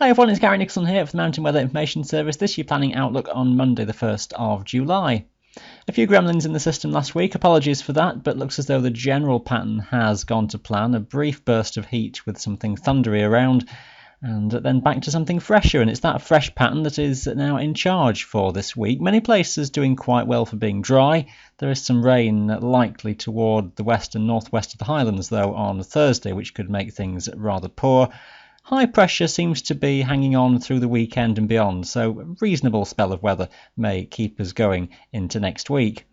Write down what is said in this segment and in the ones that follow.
Hi everyone, it's Gary Nicholson here for the Mountain Weather Information Service. This is your planning outlook on Monday the 1st of July. A few gremlins in the system last week, apologies for that, but looks as though the general pattern has gone to plan. A brief burst of heat with something thundery around, and then back to something fresher, and it's that fresh pattern that is now in charge for this week. Many places doing quite well for being dry. There is some rain likely toward the west and northwest of the Highlands though on Thursday, which could make things rather poor. High pressure seems to be hanging on through the weekend and beyond, so a reasonable spell of weather may keep us going into next week.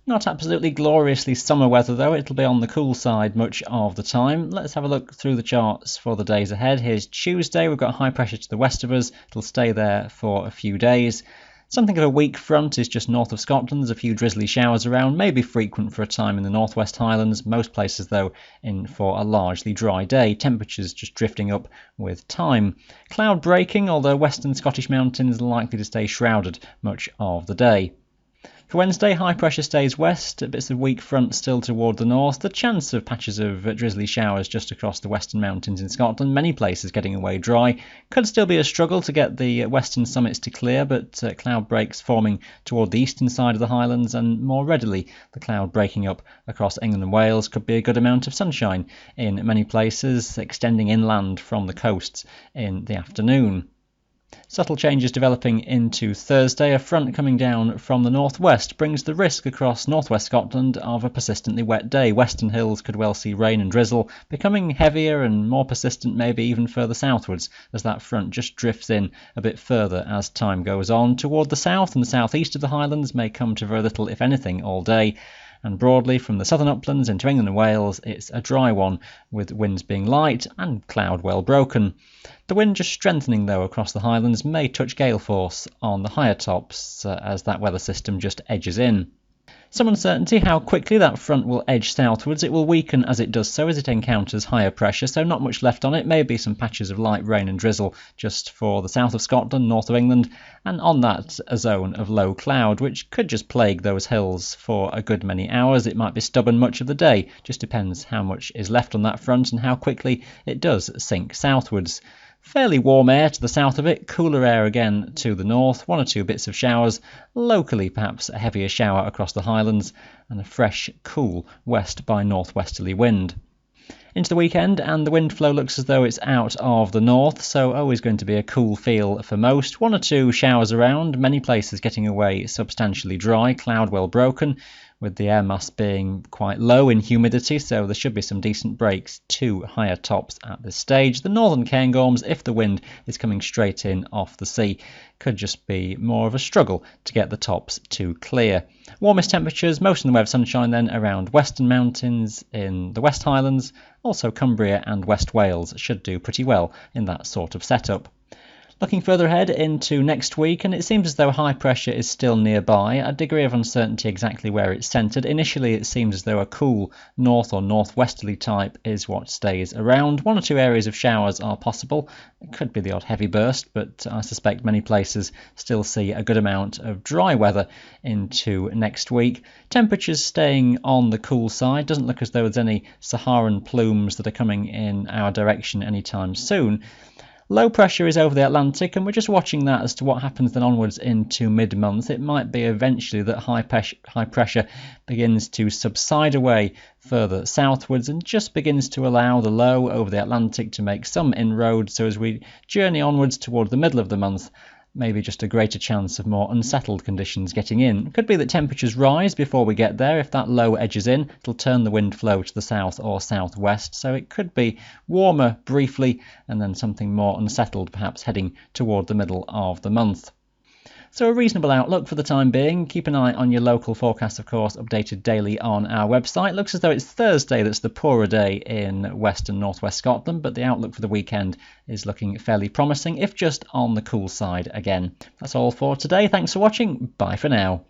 Not absolutely gloriously summer weather though, it'll be on the cool side much of the time. Let's have a look through the charts for the days ahead. Here's Tuesday, we've got high pressure to the west of us, it'll stay there for a few days. Something of a weak front is just north of Scotland. There's a few drizzly showers around, maybe frequent for a time in the northwest Highlands. Most places, though, in for a largely dry day. Temperatures just drifting up with time. Cloud breaking, although western Scottish mountains are likely to stay shrouded much of the day. For Wednesday, high pressure stays west, bits of weak front still toward the north. The chance of patches of drizzly showers just across the western mountains in Scotland, many places getting away dry. Could still be a struggle to get the western summits to clear, but cloud breaks forming toward the eastern side of the Highlands, and more readily the cloud breaking up across England and Wales. Could be a good amount of sunshine in many places, extending inland from the coasts in the afternoon. Subtle changes developing into Thursday. A front coming down from the northwest brings the risk across northwest Scotland of a persistently wet day. Western hills could well see rain and drizzle, becoming heavier and more persistent maybe even further southwards as that front just drifts in a bit further as time goes on. Toward the south and the southeast of the Highlands may come to very little if anything all day. And broadly from the southern uplands into England and Wales, it's a dry one, with winds being light and cloud well broken. The wind just strengthening though across the Highlands, may touch gale force on the higher tops as that weather system just edges in. Some uncertainty how quickly that front will edge southwards. It will weaken as it does so as it encounters higher pressure, so not much left on it. Maybe some patches of light rain and drizzle just for the south of Scotland, north of England, and on that a zone of low cloud, which could just plague those hills for a good many hours. It might be stubborn much of the day, just depends how much is left on that front and how quickly it does sink southwards. Fairly warm air to the south of it, cooler air again to the north, one or two bits of showers, locally perhaps a heavier shower across the Highlands, and a fresh, cool west by northwesterly wind. Into the weekend, and the wind flow looks as though it's out of the north, so always going to be a cool feel for most. One or two showers around, many places getting away substantially dry, cloud well broken, with the air mass being quite low in humidity, so there should be some decent breaks to higher tops at this stage. The northern Cairngorms, if the wind is coming straight in off the sea, could just be more of a struggle to get the tops to clear. Warmest temperatures, most in the way of sunshine then around western mountains in the West Highlands, also Cumbria and West Wales should do pretty well in that sort of setup. Looking further ahead into next week, and it seems as though high pressure is still nearby, a degree of uncertainty exactly where it's centred. Initially it seems as though a cool north or northwesterly type is what stays around. One or two areas of showers are possible. It could be the odd heavy burst, but I suspect many places still see a good amount of dry weather into next week. Temperatures staying on the cool side. Doesn't look as though there's any Saharan plumes that are coming in our direction anytime soon. Low pressure is over the Atlantic, and we're just watching that as to what happens then onwards into mid-month. It might be eventually that high pressure begins to subside away further southwards and just begins to allow the low over the Atlantic to make some inroads. So as we journey onwards towards the middle of the month, maybe just a greater chance of more unsettled conditions getting in. It could be that temperatures rise before we get there. If that low edges in, it'll turn the wind flow to the south or southwest, so it could be warmer briefly and then something more unsettled perhaps heading toward the middle of the month. So a reasonable outlook for the time being. Keep an eye on your local forecast, of course, updated daily on our website. Looks as though it's Thursday that's the poorer day in west and northwest Scotland, but the outlook for the weekend is looking fairly promising, if just on the cool side again. That's all for today. Thanks for watching. Bye for now.